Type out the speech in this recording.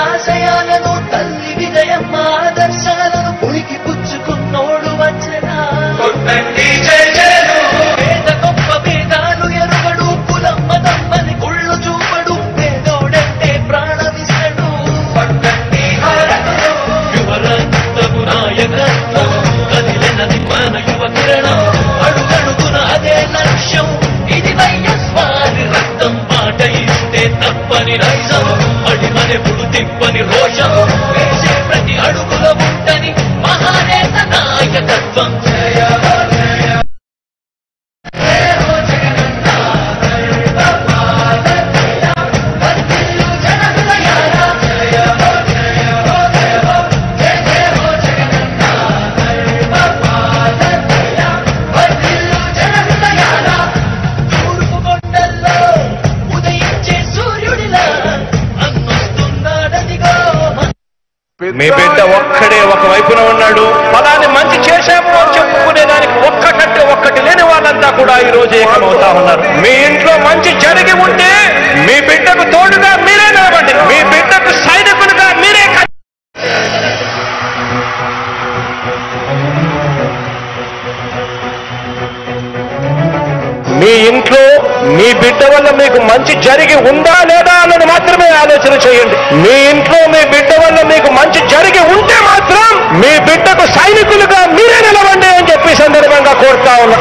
ఆశయాలను తల్లి విజయమ్మ ఆదర్శాలను పులికి పుచ్చుకున్నోడు వచ్చనా పేద గొప్ప భేదాలు ఎరుగడు కులమ్మ తమ్మని గుళ్ళు చూపడు పేదోడంటే ప్రాణమిస్తడు యువరక్తము నాయకత్వం కదిలినది మన యువ కిరణం అడుగడుగున అదే లక్ష్యం ఇది వైఎస్వారి రక్తం మాట ఇస్తే తప్పని నైజం అడిమనెప్పుడు తిప్పని రోషం వేసే ప్రతి అడుగుల ఉంటని మహానేత నాయకత్వం మీ బిడ్డ ఒక్కడే ఒకవైపున ఉన్నాడు. ఫలాన్ని మంచి చేశాము అని చెప్పుకునేదానికి ఒక్కటంటే ఒక్కటి లేని వాళ్ళంతా కూడా ఈ రోజు ఏకమవుతా ఉన్నారు. మీ ఇంట్లో మంచి జరిగి ఉంటే మీ బిడ్డకు తోడుగా మీరే నిలబడి, మీ బిడ్డకు సైనికులుగా మీరే. మీ ఇంట్లో మీ బిడ్డ వల్ల మీకు మంచి జరిగి ఉందా లేదా అన్నది మాత్రమే ఆలోచన చేయండి. మీ ఇంట్లో మీ బిడ్డ వల్ల మీకు మంచి జరిగి ఉంటే మాత్రం మీ బిడ్డకు సైనికులుగా మీరే నిలవండి అని చెప్పి సందర్భంగా కోరుతా ఉన్నా.